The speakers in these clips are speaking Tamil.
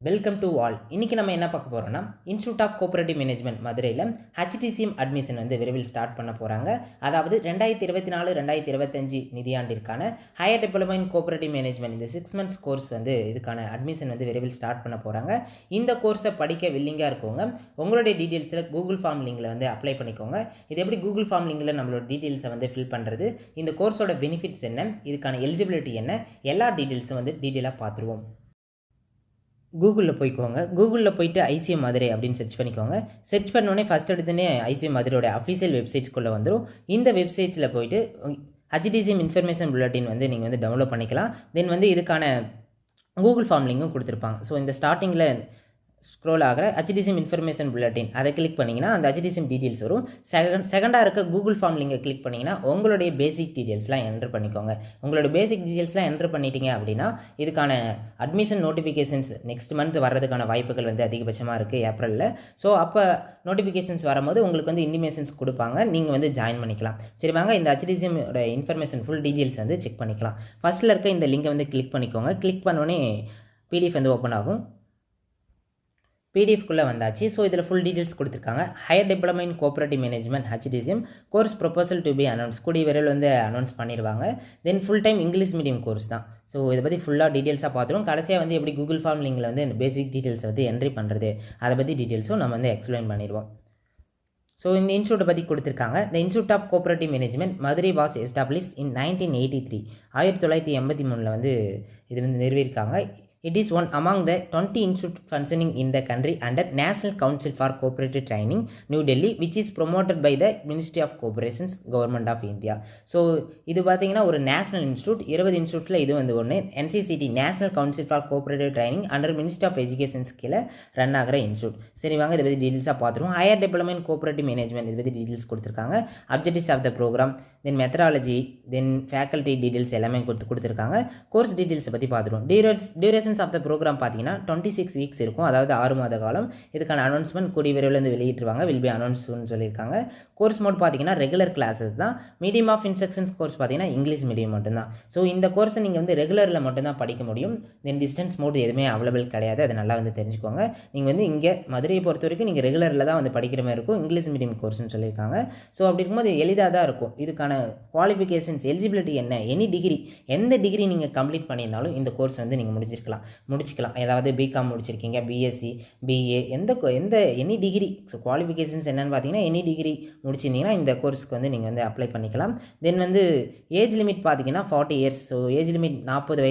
Welcome to all. இன்றைக்கி நம்ம என்ன பார்க்க போகிறோம்னா, இன்ஸ்டியூட் ஆஃப் கோஆபரேட்டிவ் மேனேஜ்மெண்ட் மதுரையில் HTCM அட்மிஷன் வந்து விரைவில் ஸ்டார்ட் பண்ண போகிறாங்க. அதாவது 2024-2025 நிதியாண்டிற்கான higher diploma in cooperative management இந்த 6 months கோர்ஸ் வந்து இதுக்கான அட்மிஷன் வந்து விரைவில் ஸ்டார்ட் பண்ண போகிறாங்க. இந்த கோர்ஸை படிக்க வில்லிங்காக இருக்கவங்க உங்களுடைய டீட்டெயில்ஸில் கூகுள் ஃபார்ம் லிங்கில் வந்து அப்ளை பண்ணிக்கோங்க. இது எப்படி கூகுள் ஃபார்ம் லிங்கில் நம்மளோட டீட்டெயில்ஸை வந்து ஃபில் பண்ணுறது, இந்த கோர்ஸோட பெனிஃபிட்ஸ் என்ன, இதுக்கான எலிஜிபிலிட்டி என்ன, எல்லா டீட்டெயில்ஸும் வந்து டீட்டெயிலாக பார்த்துருவோம். கூகுளில் போய்க்கோங்க. கூகுளில் போய்ட்டு ஐசிஎம் மதுரை அப்படின்னு சர்ச் பண்ணிக்கோங்க. சர்ச் பண்ணோடனே ஃபஸ்ட் எடுத்துனே ஐசிஎம் மதுரையோட அஃபீஷியல் வெப்சைட்ஸ்குள்ளே வந்துடும். இந்த வெப்சைட்ஸில் போய்ட்டு HTCM இன்ஃபர்மேஷன் புல்லட்டின் வந்து நீங்கள் வந்து டவுன்லோட் பண்ணிக்கலாம். தென் வந்து இதுக்கான கூகுள் ஃபார்ம் லிங்கும் கொடுத்துருப்பாங்க. ஸோ இந்த ஸ்டார்டிங்கில் ஸ்க்ரோல் ஆகிற HTCM இன்ஃபர்மேஷன் புல்லட்டின் அதை கிளிக் பண்ணிங்கன்னா அந்த HTCM டீட்டெயில்ஸ் வரும். செகண்டாக இருக்க கூகுள் ஃபார்ம் லிங்கை கிளிக் பண்ணிங்கன்னா உங்களுடைய பேசிக் டீட்டெயில்ஸ்லாம் என்ட்ரு பண்ணிக்கோங்க. உங்களோட பேசிக் டீட்டெயில்ஸ்லாம் என்ட்ரு பண்ணிட்டீங்க அப்படின்னா இதுக்கான அட்மிஷன் நோட்டிஃபிகேஷன்ஸ் நெக்ஸ்ட் மந்த் வர்றதுக்கான வாய்ப்புகள் வந்து அதிகபட்சமாக இருக்குது ஏப்ரலில். ஸோ அப்போ நோட்டிஃபிகேஷன்ஸ் வரும்போது உங்களுக்கு வந்து இன்டிமேஷன்ஸ் கொடுப்பாங்க, நீங்கள் வந்து ஜாயின் பண்ணிக்கலாம். சரி வாங்க இந்த HTCM இன்ஃபர்மேஷன் ஃபுல் டீட்டெயில்ஸ் வந்து செக் பண்ணிக்கலாம். ஃபஸ்ட்டில் இருக்க இந்த லிங்கை வந்து கிளிக் பண்ணிக்கோங்க. கிளிக் பண்ணோடனே PDF வந்து ஓப்பன் ஆகும். பிடிஎஃப்குள்ளே வந்தாச்சு. ஸோ இதில் ஃபுல் டீட்டெயில்ஸ் கொடுத்துருக்காங்க. Higher diploma in cooperative management HTCM course proposal to be announce, கூடிய விரைவில் வந்து அனௌன்ஸ் பண்ணிடுவாங்க. Then full time English medium course தான். ஸோ இதை பற்றி ஃபுல்லாக டீட்டெயில்ஸாக பார்த்துருவோம். கடைசியாக வந்து எப்படி கூகுள் ஃபார்ம் லிங்கில் வந்து பேசிக் டீட்டெயில்ஸை வந்து என்ட்ரி பண்ணுறது அதை பற்றி டீட்டெயில்ஸும் நம்ம வந்து எக்ஸ்பிளைன் பண்ணிடுவோம். ஸோ இந்த இன்ஸ்டியூட்டை பற்றி கொடுத்துருக்காங்க. The institute of cooperative management Madurai was establish in 1983. 1983 வந்து இது வந்து நிறுவியிருக்காங்க. It is one among the 20 institutes functioning in the country under National Council for Cooperative Training, New Delhi, which is promoted by the Ministry of Corporations, Government of India. So இது பார்த்தீங்கன்னா ஒரு நேஷனல் இன்ஸ்டியூட். 20 இன்ஸ்டியூட்டில் இது வந்து ஒன்று. NCCT national council for cooperative training under ministry of educations கீழே ரன் ஆகிற இன்ஸ்டியூட். சரி வாங்க இதை பற்றி டீட்டெயில்ஸாக பார்த்துருவோம். Higher diploma in cooperative management இதை பற்றி டீட்டெயில்ஸ் கொடுத்துருக்காங்க. Objectives of the programme, then methodology, then faculty details எல்லாமே கொடுத்துருக்காங்க. கோர்ஸ் டீட்டெயில்ஸை பற்றி பார்த்துருவோம். டியூரேஷன்ஸ் ஆஃப் த ப்ரோக்ராம் பார்த்தீங்கன்னா 26 வீக்ஸ் இருக்கும், அதாவது 6 மாத காலம். இதுக்கான அனௌன்ஸ்மெண்ட் கூடிய விரைவில் வந்து வெளியிட்டுருவாங்க. வில் பி அனௌன்ஸ்னு சொல்லியிருக்காங்க. கோர்ஸ் மோட் பார்த்தீங்கன்னா ரெகுலர் கிளாஸஸ் தான். மீடியம் ஆஃப் இன்ஸ்ட்ரக்ஷன்ஸ் கோர்ஸ் பார்த்தீங்கன்னா இங்கிலீஷ் மீடியம் மட்டும்தான். ஸோ இந்த கோர்ஸை நீங்கள் வந்து ரெகுலரில் மட்டும்தான் படிக்க முடியும். தென் டிஸ்டன்ஸ் மோட் எதுவுமே அவைலபிள் கிடையாது, அதை நல்லா வந்து தெரிஞ்சுக்கோங்க. நீங்கள் வந்து இங்கே மதுரையை பொறுத்த வரைக்கும் நீங்கள் ரெகுலரில் தான் வந்து படிக்கிற மாதிரி இருக்கும். இங்கிலீஷ் மீடியம் கோர்ஸ்னு சொல்லியிருக்காங்க. ஸோ அப்படி இருக்கும்போது எளிதாக தான் இருக்கும். இதுக்கான குவாலிஃபிகேஷன்ஸ் எலிஜிபிலிட்டி என்ன, எனி டிகிரி, எந்த டிகிரி நீங்கள் கம்ப்ளீட் பண்ணியிருந்தாலும் இந்த கோர்ஸ் வந்து நீங்கள் முடிச்சிக்கலாம். ஏதாவது பிகாம் முடிச்சிருக்கீங்க, பிஎஸ்சி, பிஏ, எந்த எனி டிகிரி. ஸோ குவாலிஃபிகேஷன்ஸ் என்னென்னு பார்த்தீங்கன்னா எனி டிகிரி முடிச்சிருந்தீங்கன்னா இந்த கோர்ஸ்க்கு வந்து நீங்கள் வந்து அப்ளை பண்ணிக்கலாம். தென் வந்து ஏஜ் லிமிட் பார்த்தீங்கன்னா 40 years. ஸோ ஏஜ் லிமிட் 40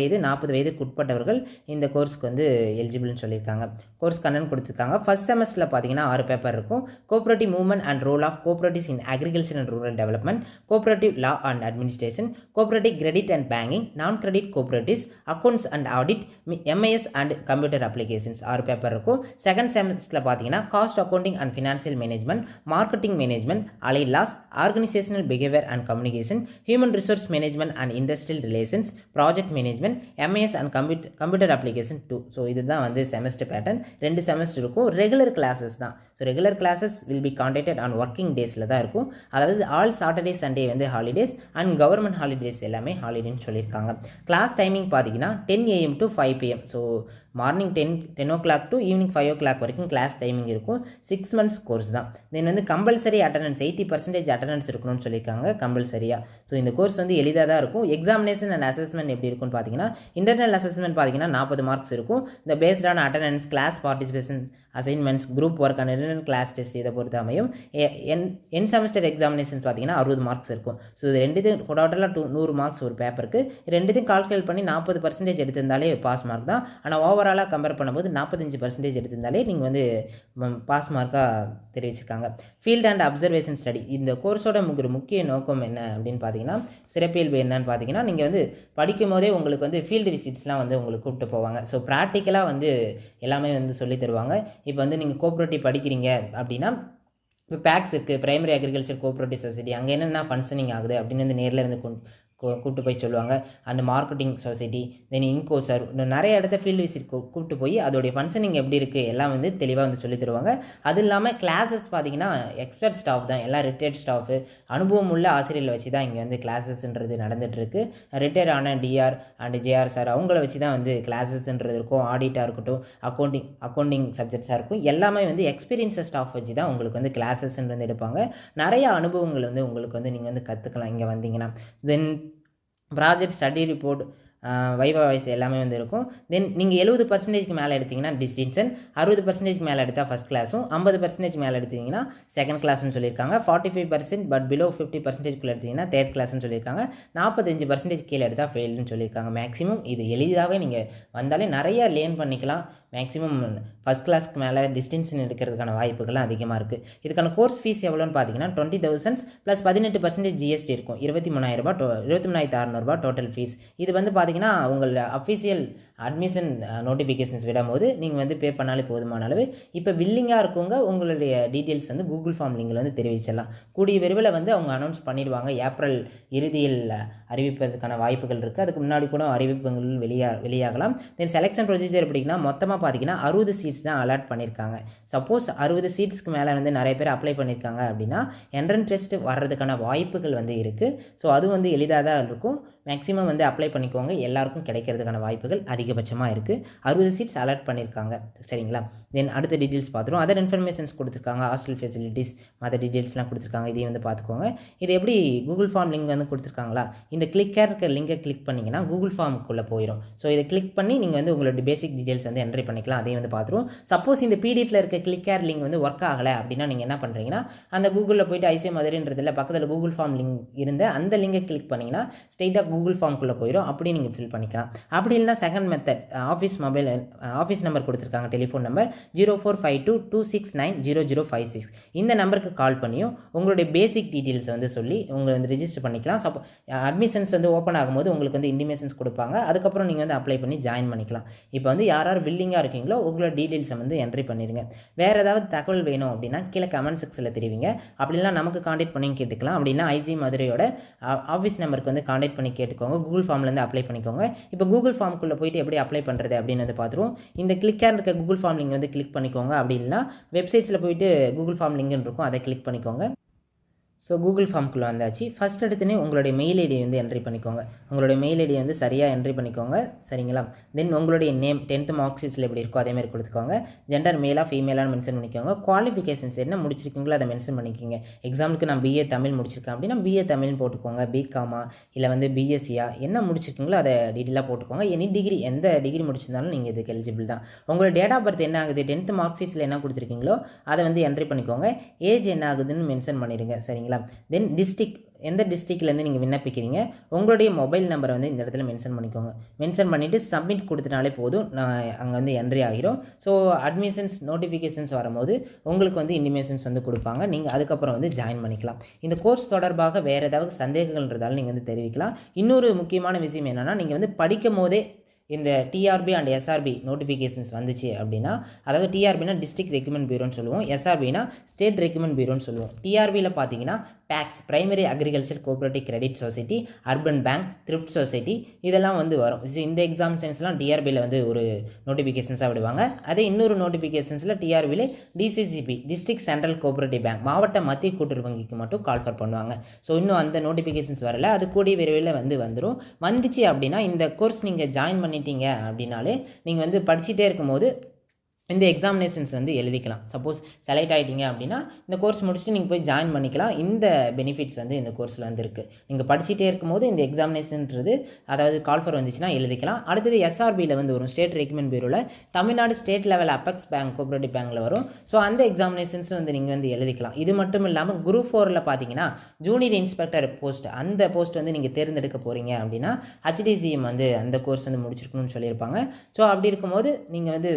வயதுக்கு உட்பட்டவர்கள் இந்த கோர்ஸ்க்கு வந்து எலிஜிபிள்னு சொல்லியிருக்காங்க. கோர்ஸ் கண்டென்ட் கொடுத்துருக்காங்க. ஃபர்ஸ்ட் செமஸ்டரில் பார்த்தீங்கன்னா 6 பேப்பர் இருக்கும். Cooperative movement and role of cooperatives in agriculture and rural development, cooperative law and administration, cooperative credit and banking, non credit cooperatives, accounts and audit, MIS and computer applications 6 paper இருக்கும். செகண்ட் செமஸ்டரில் பார்த்தீங்கன்னா cost accounting and financial management, marketing management, allied laws, organisational behaviour and communication, human resource management and industrial relations, project management, MIS and computer application 2. So இதுதான் வந்து செமஸ்டர் பேட்டர்ன். 2 செமஸ்டர் இருக்கும். ரெகுலர் கிளாஸஸ் தான். So regular classes will be conducted on working டேஸில் தான் இருக்கும். அதாவது ஆல் சாட்டர்டே சண்டே வந்து ஹாலிடேஸ் அண்ட் கவர்மெண்ட் ஹாலிடேஸ் எல்லாமே ஹாலிடேன்னு சொல்லியிருக்காங்க. கிளாஸ் டைமிங் பார்த்தீங்கன்னா 10 AM to 5 PM. So morning 10 o'clock to evening 5 o'clock வரைக்கும் கிளாஸ் டைமிங் இருக்கும். 6 months கோர்ஸ் தான். தென் வந்து கம்பல்சரி அட்டண்டன்ஸ் 80% அட்டண்டன்ஸ் இருக்கணும்னு சொல்லியிருக்காங்க கம்பல்சரியாக. ஸோ இந்த கோர்ஸ் வந்து எளிதாக தான் இருக்கும். எக்ஸாமினேஷன் அண்ட் அசஸ்மெண்ட் எப்படி இருக்கும்னு பார்த்தீங்கன்னா இன்டர்னல் அசஸ்மெண்ட் பார்த்தீங்கன்னா 40 மார்க்ஸ் இருக்கும். இந்த பேஸ்டான attendance, class participation, assignments, group work and written class test இதை பொறுத்து அமையும். என் செமஸ்டர் எக்ஸாமினேஷன் பார்த்தீங்கன்னா 60 மார்க்ஸ் இருக்கும். ஸோ இது ரெண்டுத்தையும் டோட்டலாக 100 மார்க்ஸ் ஒரு பேப்பருக்கு. ரெண்டுத்தையும் கால்குலேட் பண்ணி 40% எடுத்திருந்தாலே பாஸ் மார்க் தான். ஆனால் ஓவராலாக கம்பேர் பண்ணும்போது 45% எடுத்திருந்தாலே நீங்கள் வந்து பாஸ் மார்க்காக தெரிவிச்சிருக்காங்க. ஃபீல்ட் அண்ட் அப்சர்வேஷன் ஸ்டடி இந்த கோர்ஸோட முக்கிய நோக்கம் என்ன அப்படின்னு பார்த்தீங்கன்னா, சிறப்பியல்பு என்னன்னு பார்த்தீங்கன்னா, நீங்கள் வந்து படிக்கும் போதே உங்களுக்கு வந்து ஃபீல்டு விசிட்ஸ்லாம் வந்து உங்களுக்கு கூப்பிட்டு போவாங்க. ஸோ ப்ராக்டிக்கலாக வந்து எல்லாமே வந்து சொல்லி தருவாங்க. இப்போ வந்து நீங்கள் கோஆபரேட்டிவ் படிக்கிறீங்க அப்படின்னா இப்போ பேக்ஸ் இருக்குது, பிரைமரி அக்ரிகல்ச்சர் கோஆபரேட்டிவ் சொசைட்டி, அங்கே என்னென்ன ஃபங்க்ஷனிங் ஆகுது அப்படின்னு வந்து நேரில் வந்து கூப்பிட்டு போய் சொல்லுவாங்க. அண்ட் மார்க்கெட்டிங் சொசைட்டி, தென் இன்கோசர், நிறைய இடத்த ஃபீல்டு விசிட் கூப்பிட்டு போய் அதோடைய ஃபங்க்ஷனிங் எப்படி இருக்குது எல்லாம் வந்து தெளிவாக வந்து சொல்லி தருவாங்க. அது இல்லாமல் கிளாஸஸ் பார்த்தீங்கன்னா எக்ஸ்பர்ட் ஸ்டாஃப் தான், எல்லாம் ரிட்டையர்ட் ஸ்டாஃபு, அனுபவம் உள்ள ஆசிரியர்களை வச்சு தான் இங்கே வந்து கிளாஸஸ்ன்றது நடந்துகிட்ருக்கு. ரிட்டையர் ஆன டிஆர் அண்ட் ஜேஆர் சார் அவங்கள வச்சு தான் வந்து கிளாஸஸ்ன்றது இருக்கும். ஆடிட்டாக இருக்கட்டும், அக்கௌண்டிங் சப்ஜெக்ட்ஸாக இருக்கும், எல்லாமே வந்து எக்ஸ்பீரியன்ஸை ஸ்டாஃப் வச்சு தான் உங்களுக்கு வந்து கிளாஸஸ்ன்றது எடுப்பாங்க. நிறைய அனுபவங்கள் வந்து உங்களுக்கு வந்து நீங்கள் வந்து கற்றுக்கலாம் இங்கே வந்தீங்கன்னா. Then project, study report, viva voce எல்லாமே வந்து இருக்கும். தென் நீங்கள் 70% மேலே எடுத்திங்கன்னா டிஸ்டிங்ஷன், 60% மேலே எடுத்தால் ஃபஸ்ட் கிளாஸும், 50% மேலே எடுத்திங்கன்னா செகண்ட் கிளாஸ்னு சொல்லியிருக்காங்க. 45% பட் பிலோ 50%குள்ளே எடுத்திங்கன்னா தேர்ட் கிளாஸ்னு சொல்லியிருக்காங்க. 45% கீழே எடுத்தால் ஃபெயில்னு சொல்லியிருக்காங்க. மேக்ஸிமம் இது எளிதாகவே நீங்கள் வந்தாலே நிறையா லேர்ன் பண்ணிக்கலாம். மேக்ஸிமம் ஃபஸ்ட் கிளாஸ்க்கு மேலே டிஸ்டிங்ஷன் எடுக்கிறதுக்கான வாய்ப்புகள்லாம் அதிகமாக இருக்குது. இதுக்கான கோர்ஸ் ஃபீஸ் எவ்வளோன்னு பார்த்தீங்கன்னா 20,000 ப்ளஸ் 18% ஜிஎஸ்டி இருக்கும். 23,600 டோட்டல் ஃபீஸ். இது வந்து பார்த்தீங்கன்னா உங்கள் அஃபிஷியல் அட்மிஷன் நோட்டிஃபிகேஷன்ஸ் விடும்போது நீங்கள் வந்து பே பண்ணாலே போதுமான அளவு. இப்போ வில்லிங்காக இருக்கவங்க உங்களுடைய டீட்டெயில்ஸ் வந்து கூகுள் ஃபார்ம் லிங்கில் வந்து தெரிவிச்சிடலாம். கூடிய விரைவில் வந்து அவங்க அனௌன்ஸ் பண்ணிடுவாங்க. ஏப்ரல் இறுதியில் அறிவிப்பதற்கான வாய்ப்புகள் இருக்குது. அதுக்கு முன்னாடி கூட அறிவிப்புகள் வெளியாகலாம். தென் செலெக்ஷன் ப்ரொசீஜர் எப்படின்னா மொத்தமாக பார்த்தீங்கன்னா 60 சீட்ஸ் தான் அலாட் பண்ணியிருக்காங்க. சப்போஸ் 60 சீட்ஸ்க்கு மேலே வந்து நிறைய பேர் அப்ளை பண்ணியிருக்காங்க அப்படின்னா என்ட்ரன்ஸ் டெஸ்ட் வர்றதுக்கான வாய்ப்புகள் வந்து இருக்குது. ஸோ அது வந்து எளிதாக தான் இருக்கும். மேக்ஸிமம் வந்து அப்ளை பண்ணிக்கோங்க, எல்லாருக்கும் கிடைக்கிறதுக்கான வாய்ப்புகள் அதிகபட்சமாக இருக்குது. 60 சீட்ஸ் அலாட் பண்ணியிருக்காங்க. சரிங்களா? தென் அடுத்த டீட்டெயில்ஸ் பார்த்துருவோம். அதர் இன்ஃபர்மேஷன்ஸ் கொடுத்துருக்காங்க, ஹாஸ்டல் ஃபெசிலிட்டிஸ், மற்ற டீட்டெயில்ஸ்லாம் கொடுத்துருக்காங்க. இதையும் வந்து பார்த்துக்கோங்க. இது எப்படி கூகுள் ஃபார்ம் லிங்க் வந்து கொடுத்துருக்காங்களா, இந்த கிளிக்காக இருக்க லிங்கை கிளிக் பண்ணிங்கன்னா கூகுள் ஃபார்முக்குள்ளே போயிடும். ஸோ இதை கிளிக் பண்ணி நீங்கள் வந்து உங்களோட பேசிக் டீட்டெயில்ஸ் வந்து என்ட்ரி பண்ணிக்கலாம். அதையும் வந்து பார்த்துருவோம். சப்போஸ் இந்த பிடிஎஃப்ல இருக்க கிளிக்கார் லிங்க் வந்து ஒர்க் ஆகலை அப்படின்னா நீங்கள் என்ன பண்ணுறீங்கன்னா அந்த கூகுளில் போய்ட்டு ஐசிஎம் மதுரைன்றதில் பக்கத்தில் கூகுள் ஃபார்ம் லிங்க் இருந்த அந்த லிங்கை கிளிக் பண்ணிங்கன்னா ஸ்ட்ரெயிட்டாக கூகுள் ஃபார்முக்குள்ளே போயிடும். அப்படி நீங்கள் ஃபில் பண்ணிக்கலாம். அப்படி இல்லைனா செகண்ட் மெத்தட், ஆஃபீஸ் நம்பர் கொடுத்துருக்காங்க, டெலிஃபோன் நம்பர் 045226900056. இந்த நம்பருக்கு கால் பண்ணியும் உங்களுடைய பேசிக் டீட்டெயில்ஸ் வந்து சொல்லி உங்களை வந்து ரிஜிஸ்டர் பண்ணிக்கலாம். அட்மிஷன்ஸ் வந்து ஓப்பன் ஆகும்போது உங்களுக்கு வந்து இன்டிமேஷன்ஸ் கொடுப்பாங்க. அதுக்கப்புறம் நீங்கள் வந்து அப்ளை பண்ணி ஜாயின் பண்ணிக்கலாம். இப்போ வந்து யார் வில்லிங்காக இருக்கீங்களோ உங்களோட டீட்டெயில்ஸை வந்து என்ட்ரி பண்ணிடுங்க. வேறு ஏதாவது தகவல் வேணும் அப்படின்னா கீழே கமெண்ட் செக்ஷனில் தெரிவிங்க. அப்படின்னா நமக்கு காண்டாக்ட் பண்ணி கேட்டுக்கலாம். அப்படின்னா ஐசி மதுரையோட ஆஃபீஸ் நம்பருக்கு வந்து காண்டாக்ட் பண்ணி கேட்டுக்கோங்க. கூகுள் ஃபார்ம்லேருந்து அப்ளை பண்ணிக்கோங்க. இப்போ கூகுள் ஃபார்முக்குள்ளே போயிட்டு எப்படி அப்ளை பண்ணுறது அப்படின்னு வந்து பார்த்துருவோம். இந்த கிளிக்காக இருக்க கூகுள் ஃபார்ம் லிங்க் வந்து கிளிக் பண்ணிக்கோங்க. அப்படி இல்லைனா வெப்சைட்ஸில் போயிட்டு கூகுள் ஃபார்ம் லிங்க்னு இருக்கும், அதை கிளிக் பண்ணிக்கோங்க. ஸோ கூகுள் ஃபார்முக்குள்ளே வந்தாச்சு. ஃபஸ்ட் எடுத்துனே உங்களுடைய மெயில் ஐடி வந்து என்ட்ரி பண்ணிக்கோங்க. உங்களுடைய மெயில் ஐடி வந்து சரியாக என்ட்ரி பண்ணிக்கோங்க. சரிங்களா? தென் உங்களுடைய நேம் 10th மார்க் ஷீட்ஸில் எப்படி இருக்கோ அதேமாதிரி கொடுத்துக்கோங்க. ஜெண்டர் மேலாக ஃபீமேலான்னு மென்ஷன் பண்ணிக்கோங்க. குவாலிஃபிகேஷன்ஸ் என்ன முடிச்சிருக்கீங்களோ அதை மென்ஷன் பண்ணிக்கோங்க. எக்ஸாம்பிளுக்கு நான் பிஏ தமிழ் முடிச்சிருக்கேன் அப்படின்னா பிஏ தமிழ்னு போட்டுக்கோங்க. பிகாமா இல்லை வந்து பிஎஸ்சியா என்ன முடிச்சிருக்கீங்களோ அதை டீட்டெயிலாக போட்டுக்கோங்க. எனி டிகிரி, எந்த டிகிரி முடிச்சிருந்தாலும் நீங்கள் இதுக்கு எலிஜிபிள் தான். உங்களோட டேட் ஆஃப் பர்த் என்ன ஆகுது, 10th மார்க் ஷீட்ஸில் என்ன கொடுத்துருக்கீங்களோ அதை வந்து என்ட்ரி பண்ணிக்கோங்க. ஏஜ் என்ன ஆகுதுன்னு மென்ஷன் பண்ணிடுங்க. சரிங்களா? தென் டிஸ்ட்ரிக்ட், எந்த டிஸ்ட்ரிக்ட்லேருந்து நீங்கள் விண்ணப்பிக்கிறீங்க உங்களுடைய மொபைல் நம்பரை வந்து இந்த இடத்துல மென்ஷன் பண்ணிக்கோங்க. மென்ஷன் பண்ணிவிட்டு சப்மிட் கொடுத்துட்டாலே போதும், அங்கே வந்து என்ட்ரி ஆகிரும். ஸோ அட்மிஷன்ஸ் நோட்டிஃபிகேஷன்ஸ் வரும்போது உங்களுக்கு வந்து இன்டிமேஷன்ஸ் வந்து கொடுப்பாங்க. நீங்கள் அதுக்கப்புறம் வந்து ஜாயின் பண்ணிக்கலாம். இந்த கோர்ஸ் தொடர்பாக வேறு ஏதாவது சந்தேகங்கள் இருந்தாலும் நீங்கள் வந்து தெரிவிக்கலாம். இன்னொரு முக்கியமான விஷயம் என்னென்னா, நீங்கள் வந்து படிக்கும் போதே இந்த டிஆர்பி அண்ட் எஸ்ஆர்பி நோட்டிஃபிகேஷன்ஸ் வந்துச்சு அப்படின்னா, அதாவது டிஆர்பினா டிஸ்ட்ரிக்ட் ரெக்ரூட்மெண்ட் பியூரோன்னு சொல்லுவோம், எஸ்ஆர்பினா ஸ்டேட் ரெக்ரூட்மெண்ட் பியூரோன்னு சொல்லுவோம். டிஆர்பியில் பார்த்தீங்கன்னா PACS, primary agriculture cooperative credit society, urban bank, thrift society இதெல்லாம் வந்து வரும். இந்த எக்ஸாம்ஷன்ஸ்லாம் டிஆர்பியில் வந்து ஒரு நோட்டிஃபிகேஷன்ஸாக விடுவாங்க. அதே இன்னொரு நோட்டிஃபிகேஷன்ஸில் டிஆர்பியில் DCCB, district central cooperative bank, மாவட்ட மத்திய கூட்டுறவு வங்கிக்கு மட்டும் கால்ஃபர் பண்ணுவாங்க. ஸோ இன்னும் அந்த நோட்டிஃபிகேஷன்ஸ் வரல, அது கூடிய விரைவில் வந்து வந்துச்சு அப்படின்னா இந்த கோர்ஸ் நீங்கள் ஜாயின் பண்ணிட்டீங்க அப்படின்னாலே நீங்கள் வந்து படிச்சுட்டே இருக்கும்போது இந்த எக்ஸாமினேஷன்ஸ் வந்து எழுதிக்கலாம். சப்போஸ் செலக்ட் ஆகிட்டீங்க அப்படின்னா இந்த கோர்ஸ் முடிச்சுட்டு நீங்கள் போய் ஜாயின் பண்ணிக்கலாம். இந்த பெனிஃபிட்ஸ் வந்து இந்த கோர்ஸில் வந்து இருக்குது. நீங்கள் படிச்சுட்டே இருக்கும்போது இந்த எக்ஸாமினேஷன்ன்றது, அதாவது கால்ஃபர் வந்துச்சுன்னா எழுதிக்கலாம். அடுத்தது எஸ்ஆர்பியில் வந்து வரும், ஸ்டேட் ரெக்ரூட்மெண்ட் பியூரோவில் Tamil Nadu state level apex bank cooperative பேங்க்கில் வரும். ஸோ அந்த எக்ஸாமினேஷன்ஸ் வந்து நீங்கள் வந்து எழுதிக்கலாம். இது மட்டும் இல்லாமல் குரூப் 4ல் பார்த்தீங்கன்னா ஜூனியர் இன்ஸ்பெக்டர் போஸ்ட், அந்த போஸ்ட் வந்து நீங்கள் தேர்ந்தெடுக்க போகிறீங்க அப்படின்னா HDCM வந்து அந்த கோர்ஸ் வந்து முடிச்சிருக்கணும்னு சொல்லியிருப்பாங்க. ஸோ அப்படி இருக்கும்போது நீங்கள் வந்து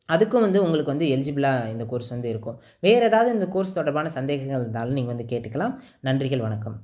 அதுக்கும் வந்து உங்களுக்கு வந்து எலிஜிபிளாக இந்த கோர்ஸ் வந்து இருக்கும். வேறு ஏதாவது இந்த கோர்ஸ் தொடர்பான சந்தேகங்கள் இருந்தாலும் நீங்கள் வந்து கேட்டுக்கலாம். நன்றிகள், வணக்கம்.